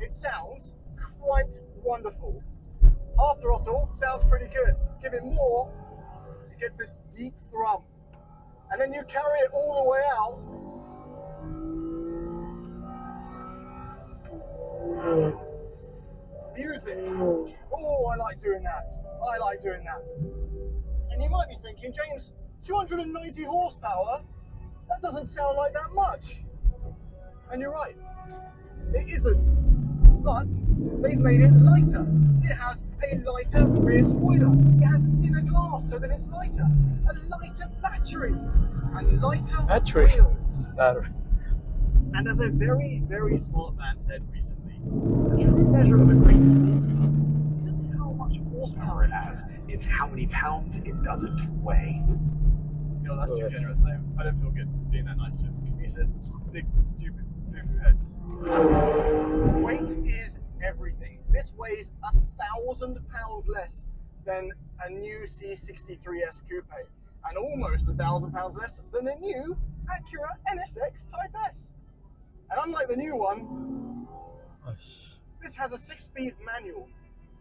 it sounds quite wonderful. Half throttle sounds pretty good. Give it more, it gets this deep thrum. And then you carry it all the way out. Music. Oh, I like doing that. I like doing that. And you might be thinking, James, 290 horsepower? That doesn't sound like that much. And you're right. It isn't. But they've made it lighter. It has a lighter rear spoiler. It has thinner glass so that it's lighter. A lighter battery. And lighter wheels. And as a very, very smart man said recently, the true measure of a great sports car isn't how much horsepower it has, it's how many pounds it doesn't weigh. You know, that's too generous. I don't feel good being that nice to him. He says, big, stupid, poo-poo head. Weight is everything. This weighs 1,000 pounds less than a new C63S Coupe, and almost 1,000 pounds less than a new Acura NSX Type S. And unlike the new one, this has a 6-speed manual,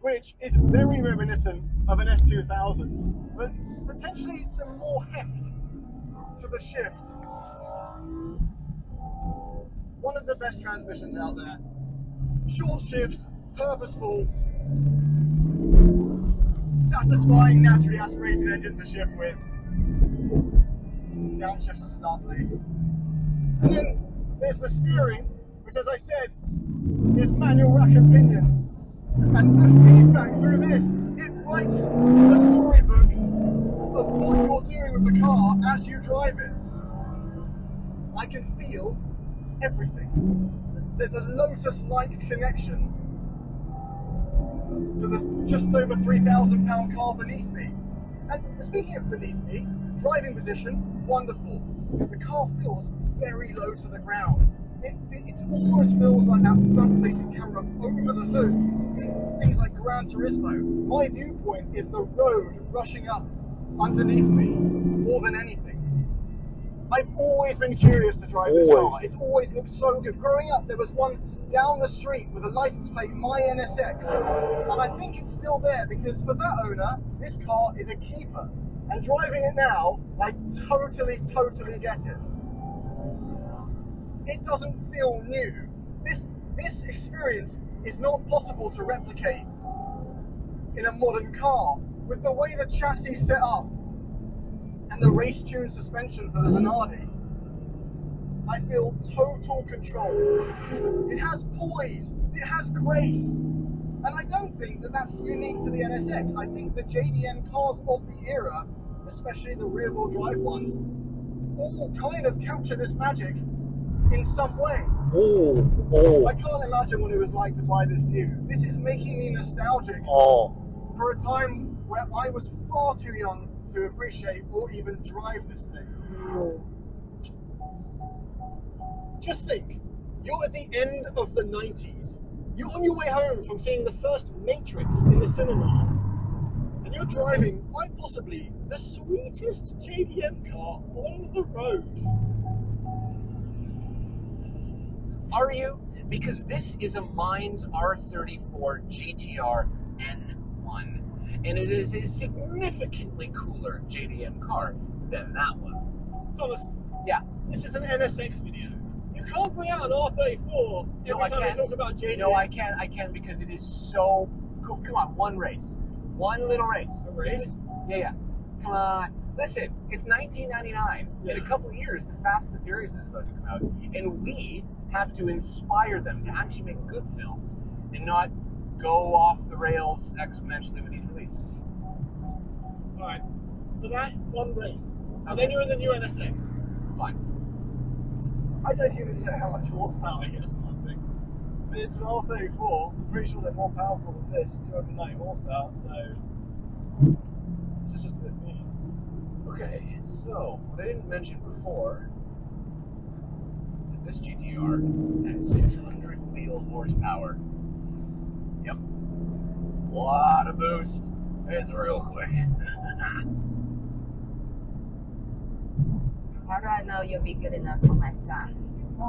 which is very reminiscent of an S2000, but potentially some more heft to the shift. One of the best transmissions out there. Short shifts, purposeful, satisfying naturally aspirated engine to shift with. Downshifts at the lovely. And then there's the steering, which, as I said, is manual rack and pinion. And the feedback through this, it writes the storybook of what you're doing with the car as you drive it. I can feel everything. There's a Lotus-like connection to the just over 3,000 pound car beneath me. And speaking of beneath me, driving position, wonderful. The car feels very low to the ground. It almost feels like that front-facing camera over the hood in things like Gran Turismo. My viewpoint is the road rushing up underneath me more than anything. I've always been curious to drive this car. It's always looked so good. Growing up, there was one down the street with a license plate, My NSX, and I think it's still there because for that owner, this car is a keeper. And driving it now, I totally get it. It doesn't feel new. This experience is not possible to replicate in a modern car. With the way the chassis is set up and the race-tuned suspension for the Zanardi, I feel total control. It has poise, it has grace, and I don't think that that's unique to the NSX. I think the JDM cars of the era, especially the rear-wheel drive ones, all kind of capture this magic in some way. I can't imagine what it was like to buy this new. This is making me nostalgic for a time where I was far too young to appreciate or even drive this thing. Just think, you're at the end of the 90s. You're on your way home from seeing the first Matrix in the cinema, and you're driving, quite possibly, the sweetest JDM car on the road. Are you? Because this is a Mainz R34 GTR N1, and it is a significantly cooler JDM car than that one. Thomas, yeah, this is an NSX video. You can't bring out an R34 every time we talk about JDM. No, I can because it is so cool. Come on, one race. One little race. A race? Yeah. Come on. Listen, it's 1999. Yeah. In a couple of years, The Fast and the Furious is about to come out, and we have to inspire them to actually make good films and not go off the rails exponentially with each release. Alright, so that one race. And then you're in the new NSX. Fine. I don't even know how much horsepower it has on that thing. But it's an R34. I'm pretty sure they're more powerful than this, 290 horsepower, so this is just a bit mean. Okay, so what I didn't mention before is that this GTR has 600 wheel horsepower. Yep. Lot of boost. It's real quick. How do I know you'll be good enough for my son?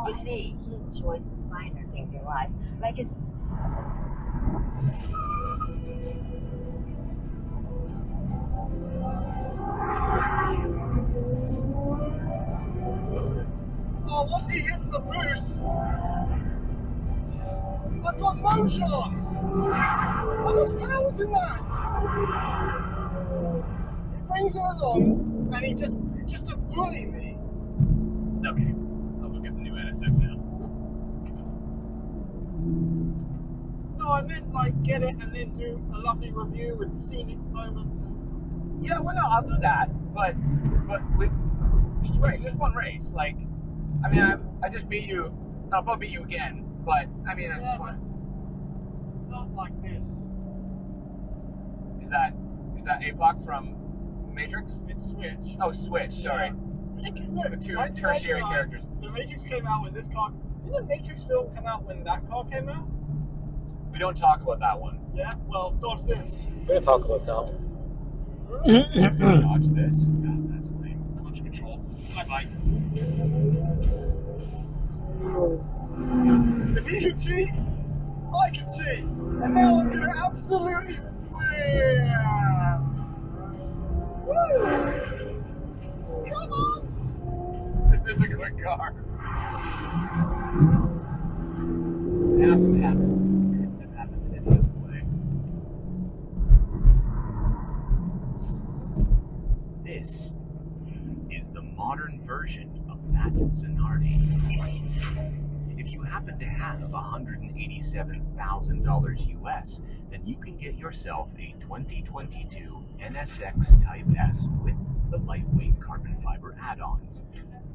You see, he enjoys the finer things in life, like his Oh, once he hits the boost, I've got no chance. How much power's in that? He brings it along, and he just to bully me. Okay, I'll go get the new NSX now. No, I meant like get it and then do a lovely review with scenic moments. And... Yeah, well, no, I'll do that, but we just one race. Like, I mean, I just beat you. I'll probably beat you again, but I mean, yeah, but not like this. Is that A block from Matrix? It's Switch. Oh, Switch. Sorry. Look, The two tertiary characters. The Matrix came out when this car. Didn't the Matrix film come out when that car came out? We don't talk about that one. Yeah. Well, dodge this. We're gonna talk about that one. Dodge this. God, that's lame. Launch control. Bye bye. If he can cheat, I can cheat. And now I'm gonna absolutely win. Woo! Come on! This is a quick car. It happened. It happened in any other way. This is the modern version of that Zanardi. If you happen to have $187,000 US, then you can get yourself a 2022 NSX Type S with the lightweight carbon fiber add-ons.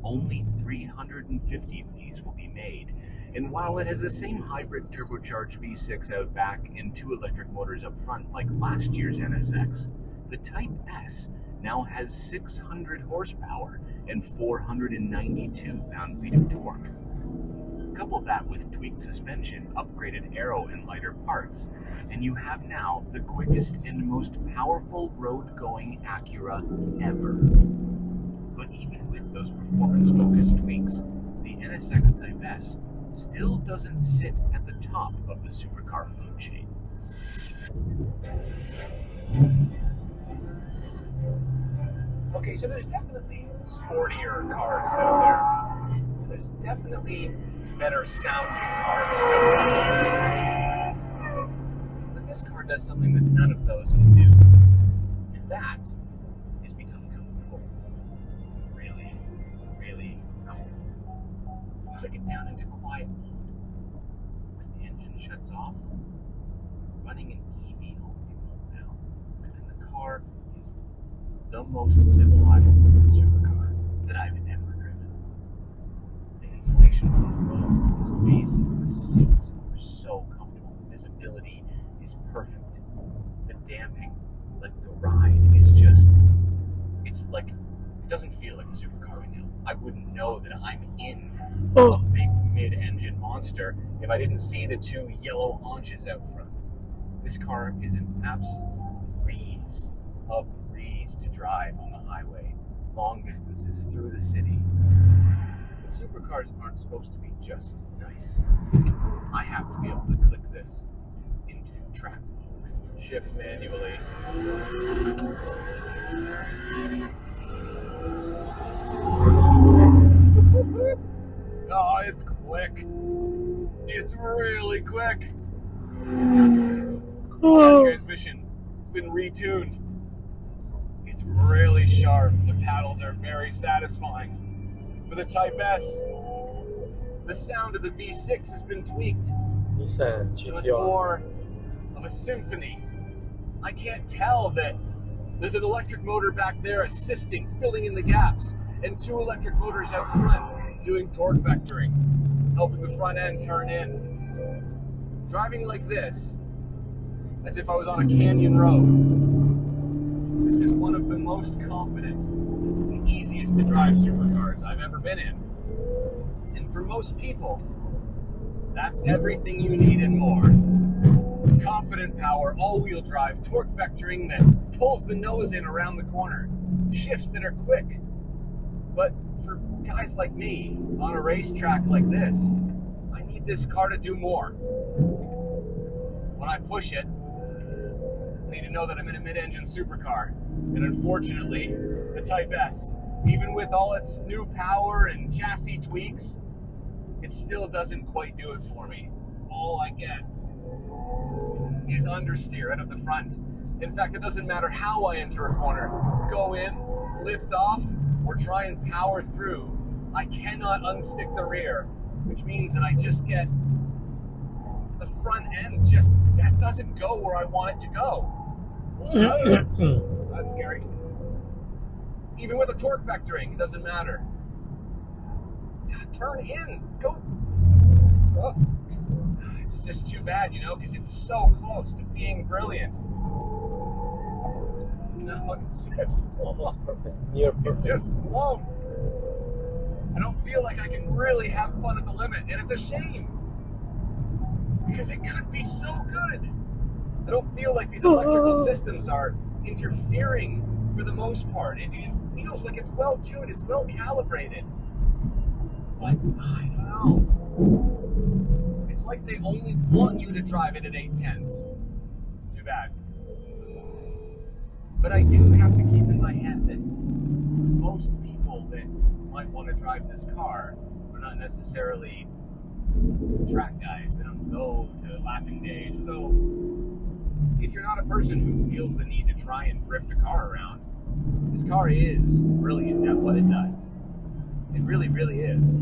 Only 350 of these will be made, and while it has the same hybrid turbocharged V6 out back and 2 electric motors up front like last year's NSX, the Type S now has 600 horsepower and 492 pound-feet of torque. Couple that with tweaked suspension, upgraded aero, and lighter parts, and you have now the quickest and most powerful road-going Acura ever. But even with those performance-focused tweaks, the NSX Type S still doesn't sit at the top of the supercar food chain. Okay, so there's definitely sportier cars out there. There's definitely better sounding cars. But this car does something that none of those can do. And that is become comfortable. Really, really comfortable. Click it down into quiet mode. The engine shuts off. Running an EV only mode now. And the car is the most civilized supercar that I've ever driven. The insulation from the road is amazing. The seats are so comfortable. The visibility is perfect. The damping, like the ride, is just, it's like, it doesn't feel like a supercar right now. I wouldn't know that I'm in a big mid-engine monster if I didn't see the 2 yellow haunches out front. This car is an absolute breeze, a breeze to drive on the highway, long distances through the city. But supercars aren't supposed to be just nice. I have to be able to click this into track mode, shift manually. Oh, it's quick. It's really quick. The transmission, it's been retuned. It's really sharp. The paddles are very satisfying. For the Type S, the sound of the V6 has been tweaked. So it's more of a symphony. I can't tell that there's an electric motor back there assisting, filling in the gaps, and 2 electric motors out front doing torque vectoring, helping the front end turn in. Driving like this, as if I was on a canyon road. This is one of the most confident and easiest to drive supercars I've ever been in. And for most people, that's everything you need and more. Confident power, all-wheel drive, torque vectoring that pulls the nose in around the corner, shifts that are quick. But for guys like me, on a racetrack like this, I need this car to do more. when I push it, I need to know that I'm in a mid-engine supercar. And unfortunately, the Type S, even with all its new power and chassis tweaks, it still doesn't quite do it for me. All I get is understeer out of the front. In fact, it doesn't matter how I enter a corner. Go in, lift off, or try and power through. I cannot unstick the rear, which means that I just get the front end that doesn't go where I want it to go. That's scary. Even with a torque vectoring, it doesn't matter. Turn in, go. Oh. It's just too bad, because it's so close to being brilliant. No, it's just almost perfect. Near perfect. It just won't. I don't feel like I can really have fun at the limit, and it's a shame. Because it could be so good. I don't feel like these electrical systems are interfering for the most part. It feels like it's well tuned, it's well calibrated. But I don't know. It's like they only want you to drive it at 8/10. It's too bad. But I do have to keep in my head that most people that might want to drive this car are not necessarily track guys. They don't go to lapping days. So if you're not a person who feels the need to try and drift a car around, this car is brilliant at what it does. It really, really is.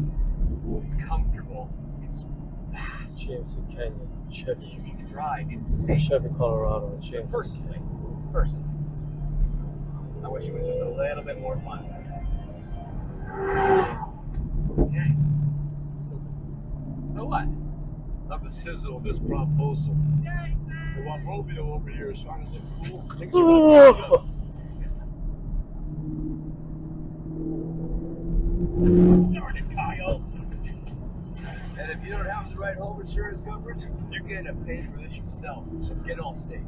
It's comfortable. It's fast. GMC Canyon. It's easy to drive. It's safe. Chevy Colorado. GMC. Personally. I wish it was just a little bit more fun. Okay. Still good. Oh, what? Love the sizzle of this proposal. Jason! The one Romeo over here is trying to look cool. Things are going up. Darn it, Kyle! And if you don't have the right home insurance coverage, you're going to pay for this yourself. So get Allstate.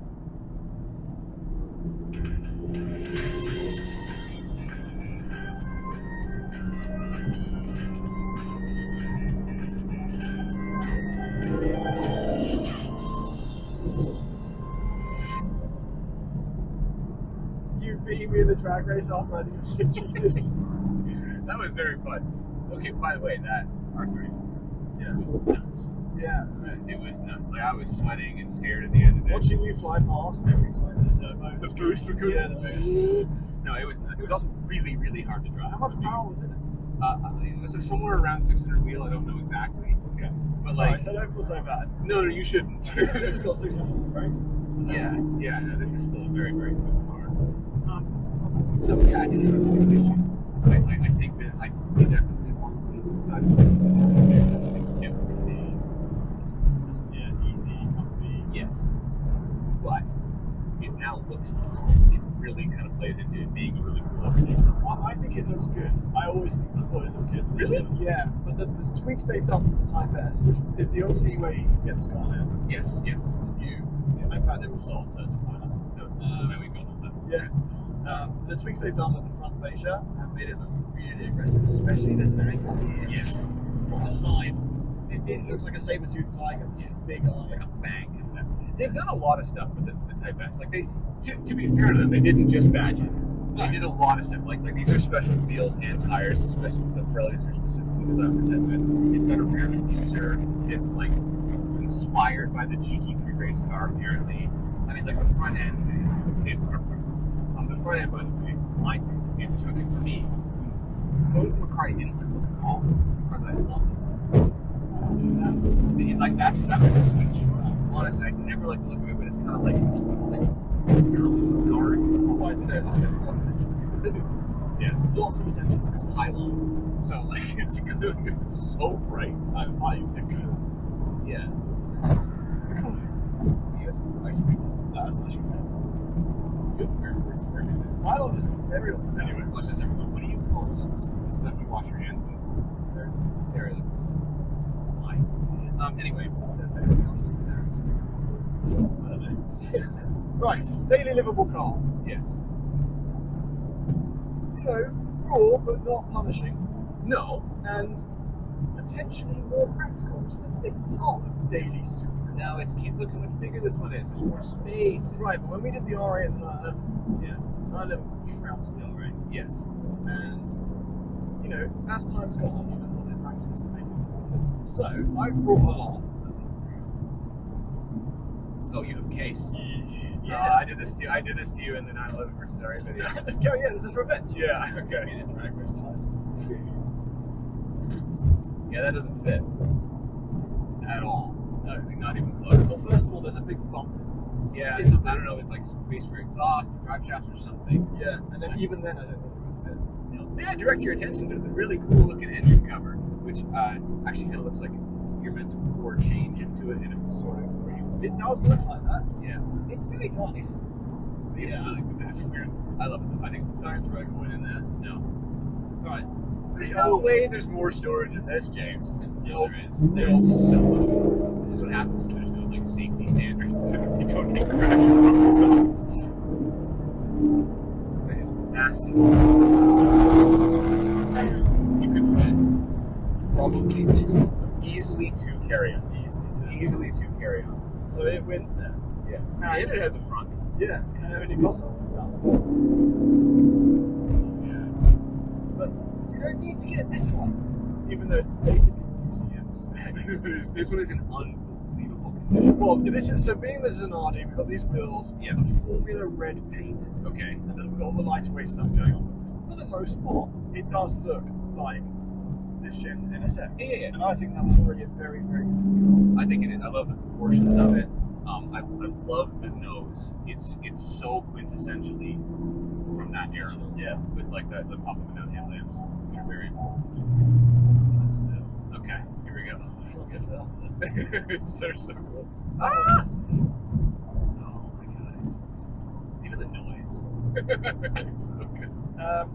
You beat me in the drag race after I think you cheated. That was very fun. Okay, by the way, that R34, Yeah. was nuts. Yeah. It was nuts. Like, I was sweating and scared at the end of it. Watching you fly past every time the turbo. The boost for Kuda? Yeah, the boost. No, it was nuts. It was also really, really hard to drive. How much power was in it? It was somewhere around 600 wheel. I don't know exactly. Okay. But like, Alright, so I don't feel so bad. no, you shouldn't. This has got 600 for the brake. Yeah, no, this is still a very, very good car. So yeah, I didn't have any issues. I think that I definitely want to decide to say this is okay. That's the gift for the Just, easy, comfy. yes, but it now looks awesome, which really kind of plays into it being a really cool everyday. So I think it looks good. I always think that it looked good. Really? Yeah, but there's tweaks they've done for the Type S, which is the only way you can get this car now. Yes. In fact, they were sold, so it's a bonus. So there we go. Yeah. The tweaks they've done with the front fascia have made it look really aggressive, especially there's an angle here. Yes. From the side. It looks like a saber-toothed tiger, this big eye. Like a fang. They've done a lot of stuff with the Type S. Like to be fair to them, they didn't just badge it. They did a lot of stuff. Like these are special wheels and tires, especially the Pirellis are specifically designed for Type S. It's got a rear diffuser. It's like inspired by the GT3 race car, apparently. I mean, like the front end. The front end, by the way, I think it took it to me. Going from a car I didn't like look at all to a car that I loved. Like that was the switch. Honestly, I never liked the look of it, but it's kind of like guard. Why it's because a lot of attention. Yeah, Lots of attention. it's pylon. So like it's so bright. Yeah. You guys want ice cream? That's actually good. You have weird words for everything. Pylon is the burial to Anyway, let's just everyone. What do you call stuff you wash your hands with? They're why? Anyway. Right, daily livable car. Yes. Raw but not punishing, No. and potentially more practical, which is a big part of daily supercar No, look how much bigger this one is. There's more space. Right, but when we did the RA in the Yeah. 911 trounced the RA. Yes. And, you know, as time's gone on, you'd have thought they'd package this to make it more livable. So, I brought along. Oh, you have a case. Yeah. I did this to you in the 911 versus RA video. Okay, yeah, this is revenge. Yeah, okay. We didn't try to race ties. Yeah, that doesn't fit. At all. Not even close. Well, first of all, there's a big bump. Yeah, It's- I don't know, it's like space for exhaust, drive shafts or something. Yeah, and then even then, I don't think it would fit. May I direct your attention to the really cool looking engine cover, which actually kind of looks like you're meant to pour change into it in a sort of way. It does look like that. Yeah, it's really nice. It's really good. It's weird. I love it. I think tires are going in that. No. Alright. There's no way there's more storage in this, James. Yeah, there is. There's so much more. This is what happens when there's no like safety standards. You don't get crash zones. It is massive. You could fit probably easily two carry-ons. Easily two carry-ons. So it wins there. Yeah. And And it has a front. Yeah, and it only costs £100,000. Yeah. But you don't need to get this one, even though it's basically museum spec. This one is in unbelievable condition. Well, this is so being this is an RD, we've got these wheels, Yeah. the Formula Red paint, Okay. and then we've got all the lighter weight stuff going on. But for the most part, it does look like this gen NSX. Yeah. And I think that was already a very, very good I think it is. I love the proportions of it. I love the nose. It's so quintessentially from that era. Yeah. With like the pop up and down headlamps, which are very important. Okay, here we go. We'll get to that. They're so cool. Ah! Oh my god, it's even the noise. It's so good.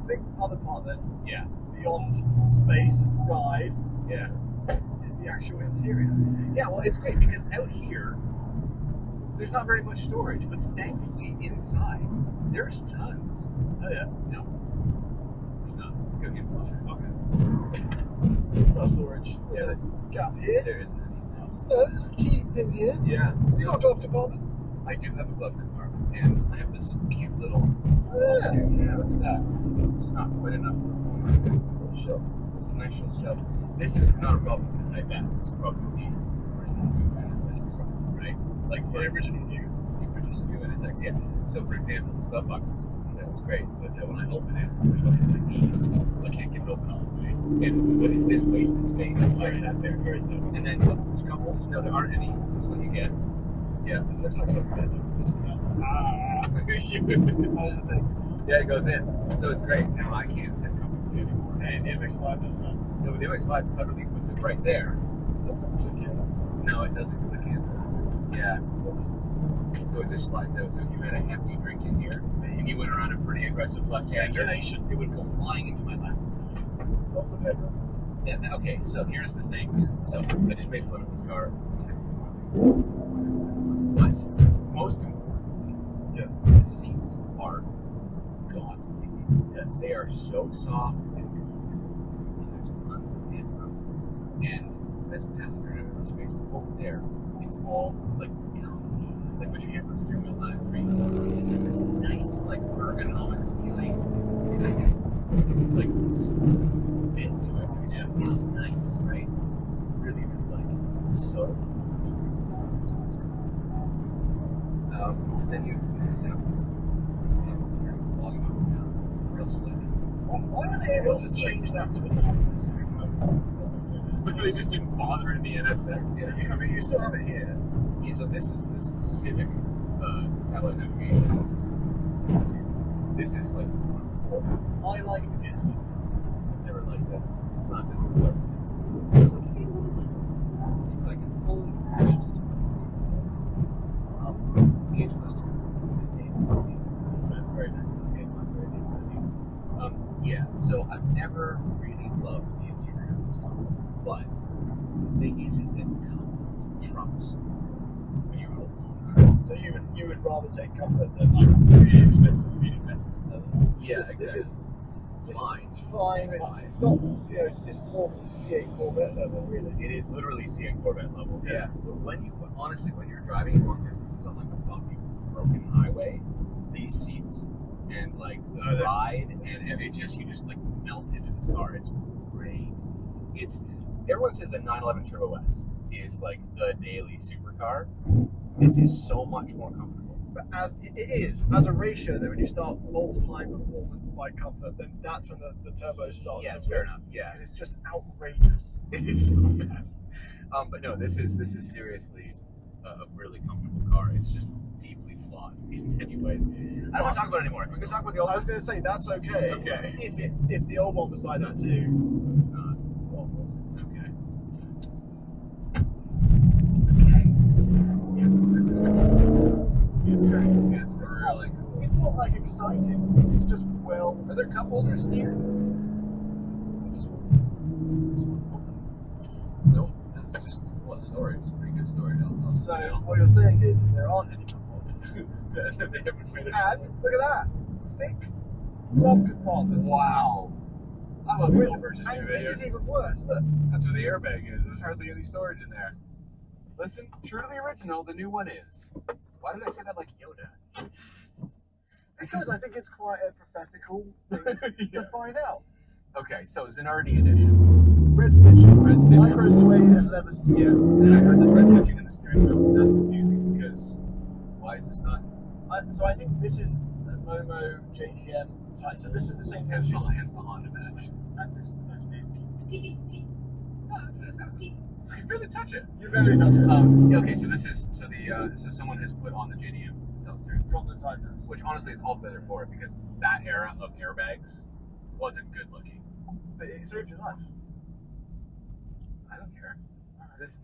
Big other part then, Yeah. beyond space ride, Yeah. is the actual interior. Yeah, well, it's great because out here, there's not very much storage, but thankfully inside, there's tons. Oh yeah. No, there's not. Go get closer. Okay. Car storage. There's a gap here. There isn't any. No. There's a key thing here. Yeah, You got a glove compartment? I do have a glove compartment, and I have this cute little. Yeah. Yeah, look at that. It's not quite enough for a Little shelf. It's a nice little shelf. This is not a problem with the Type S. This is a problem with the original new NSX, right? Like for The original new. the original new NSX, yeah. So for example, this glove box is, it's great, but when I open it, there's nothing to my knees, so I can't get it open all the way. And what is this wasted space? That's why it's out there. Very thin. And then there's couples. No, there aren't any. This is what you get. Yeah. This looks like something they're doing to me down there. That is the thing. Yeah, it goes in. So it's great. Now I can't sit comfortably anymore. Hey, the MX-5 does that. No, but the MX-5 cleverly puts it right there. Does that not click in? No, it doesn't click in. Yeah. So it just slides out. So if you had a hefty drink in here and you went around a pretty aggressive left-hander, Speculation. it would go flying into my lap. Lots of headroom. Yeah, okay, so here's the thing. So I just made fun of this car. But most importantly, the seats are godly. Yes, they are so soft and comfortable, and there's tons of headroom. And as a passenger in a space, but over there, it's all like comfy. Like put your hands on the steering wheel, line free. It's like this nice, like ergonomic feeling, kind of like just bit to it. It just feels nice, right? Really, really like it. It's so comfortable to cruise in this car. But then you have to use the sound system and turning the volume up and down. Real slick. Why were they able to change that to a normal at the same time? They just didn't bother in the NSX. Yeah. I mean, you still have it here. Yeah, so this is a Civic satellite navigation system. This is like I like the Gislet. I've never liked this. It's not as good. It's like an old fashioned gauge cluster. Very nice. Yeah, so I've never really loved the interior of this car. But the thing is that comfort trumps when you're on a long trip. So you would rather take comfort than like really expensive feeding metals. Yeah, This is It's fine. It's fine. It's fine. It's not, you know, it's more C8 Corvette level, really. It is literally C8 Corvette level. Yeah. But when you're driving long distances on like a bumpy, broken highway, these seats and like the ride and you just like melt into this car. It's great. Everyone says that 911 Turbo S is like the daily supercar. This is so much more comfortable. But as a ratio, though, when you start multiplying performance by comfort, then that's when the turbo starts. Yeah, to it's fair win, enough. Yeah, because it's just outrageous. it is so fast. But no, this is seriously a really comfortable car. It's just deeply flawed in many ways. I don't want to talk about it anymore. We can talk about the old. I was going to say that's okay. Okay. If the old one was like that too. It's not. What was it? Okay. Okay. Yeah, this is cool. It's great. It's really cool. It's not like exciting. It's just well. Are there cup holders in here? Nope. That's just storage. It's pretty good storage. So what you're saying is that there aren't any cup holders. They haven't made it. And look at that, thick glove compartment. Wow. I love these old versions And too. this is even worse. Look. That's where the airbag is. There's hardly any storage in there. Listen, true to the original, the new one is. Why did I say that like Yoda? Because I think it's quite a prophetical thing to find out. Okay, so Zanardi edition. Red stitching, Stitching. micro suede and leather seats. Yeah, and I heard the red stitching in the steering wheel. That's confusing because why is this not? So I think this is a Momo JDM type. So this is the same Hence engine. the Honda badge. And this is Oh, that's what it sounds like. You can barely touch it. You better touch it. Okay, so this is so someone has put on the JDM stealth steering wheel, From the Cypress. which honestly is all the better for it because that era of airbags wasn't good looking. But it saved your life. I don't care. This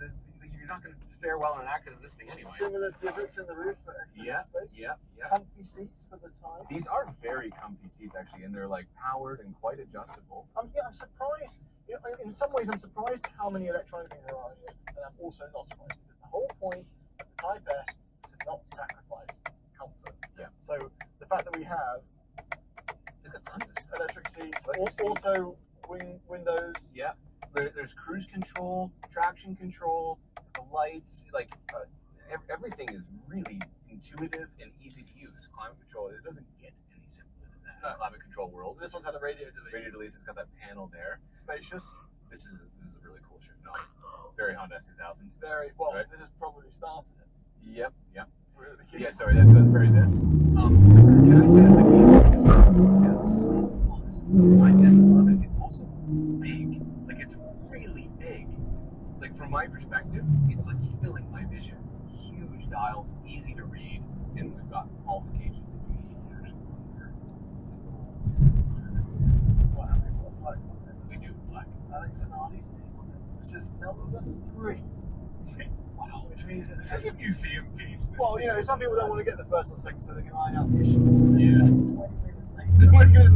you're not going to fare well in an accident with this thing anyway. Similar divots in the roof for extra space. Yeah. Comfy seats for the time. These are very comfy seats actually, and they're like powered and quite adjustable. I'm surprised. You know, in some ways, I'm surprised how many electronic things there are here, and I'm also not surprised because the whole point of the Type S is to not sacrifice comfort. Yeah. So the fact that we have It's got tons of stuff. electric seats, Electric seats. auto windows. Yeah. There's cruise control, traction control, the lights, like everything is really intuitive and easy to use. Climate control, it doesn't get any simpler than that. No. Climate control world. This one's had a radio delay. Radio delays, it's got that panel there. Spacious. This is a really cool ship. No, very Honda S2000. Very well. Right. This has probably started it. Yep. We're at the beginning. Yeah, sorry, that's very this. Can I say that the engine is so awesome? I just love it. It's also big. Like, it's really big. Like, from my perspective, it's like filling my vision. Huge dials, easy to read, and we've got all the gauges that you need to actually monitor. What have we got? Black on there? We do black. Alex Zanardi's name on it. This is number 3. Wow. Which means that This is a museum piece. This well, thing you know, is some people don't want to nuts. get the first or second so they can iron out the issues. So this is Yeah. like 20 minutes later. 20 minutes,